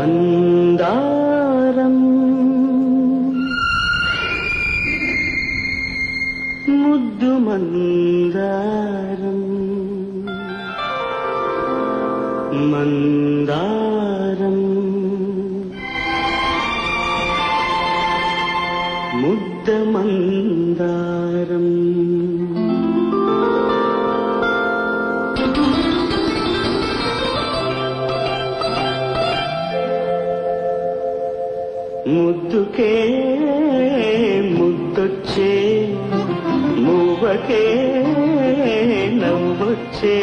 మందారం ముద్దు మందారం మందారం ముద్ద మందారం ముద్దుకే ముద్దొచ్చే మూవకే నవ్వొచ్చే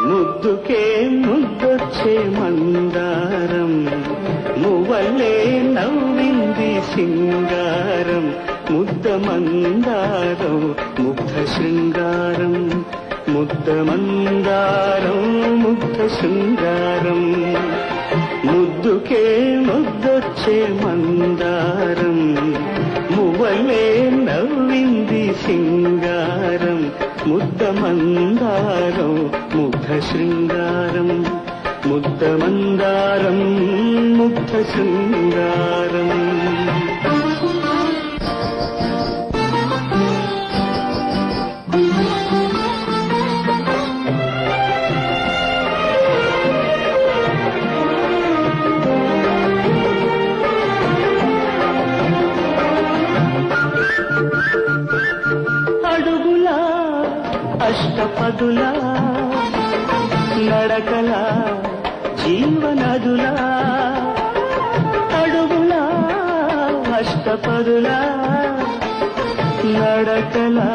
ముద్దుకే ముద్దొచ్చే మందారం మువ్వలే నవ్వింది సింగారం ముద్ద మందారం ముగ్ధ శృంగారం ముద్ద మందారం ముగ్ధ శృంగారం ముద్దుకే ముద్దొచ్చే మందారం మువ్వలే నవ్వింది సింగారం ముద్ద మందారం ముగ్ధ శృంగారం ముద్ద మందారం ముగ్ధ శృంగారం అడుగులా అష్టపదులా నడకలా జీవనదులా అడుగులా అష్టపదులా నడకలా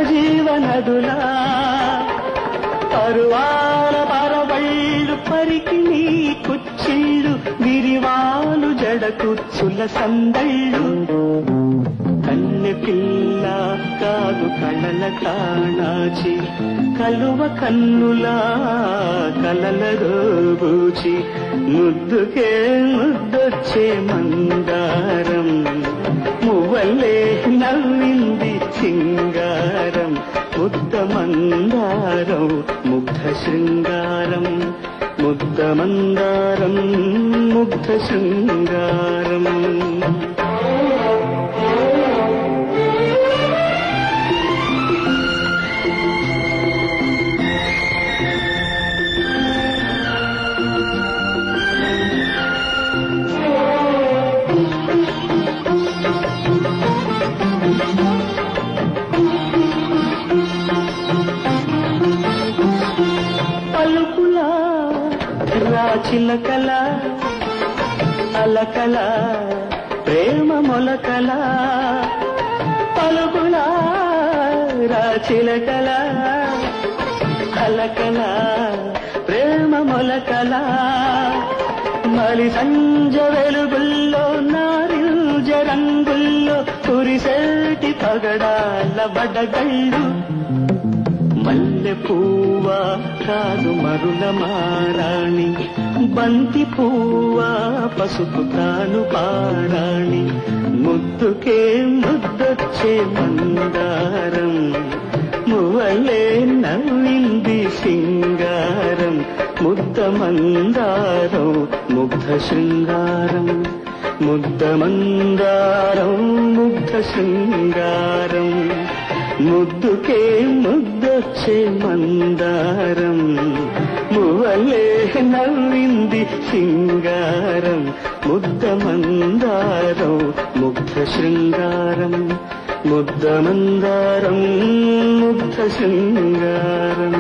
జీవనదులా పరువాల పరవళ్ళు పరికి నీ కుచ్చిళ్ళు విరివాలు జడకుచ్చుల సందళ్ళు కన్నె పిల్ల కాదు కళల కాణాచి కలువ కన్నులా కలల రోబూచి ముద్దుకే ముద్దొచ్చే మందారం మువ్వలే నవ్వింది సింగారం ముద్ద మందారం ముగ్ధ శృంగారం ముద్ద మందారం ముగ్ధ శృంగారం పలుకులా రాచిలకల అలకల ప్రేమ మొలకల పలుకులా రాచిలకల అలకల ప్రేమ మొలకల మలి సంజ వెలుగుల్లో నారింజ రంగుల్లో కురిసేటి పగడాల బడగళ్ళు మల్లె పువ్వా కాదు మరుల మారాణి బంతి పువ్వా పసుపు తాను పారాణి ముద్దుకే ముద్దొచ్చే మందారం మువ్వలే నవ్వింది సింగారం ముద్ద మందారం ముగ్ధ శృంగారం ముద్ద మందారం ముగ్ధ శృంగారం ముద్దుకే ముద్దొచ్చే మందారం మువ్వలే నవ్వింది సింగారం ముద్ద మందారం ముగ్ధ శృంగారం ముద్ద మందారం ముగ్ధ శృంగారం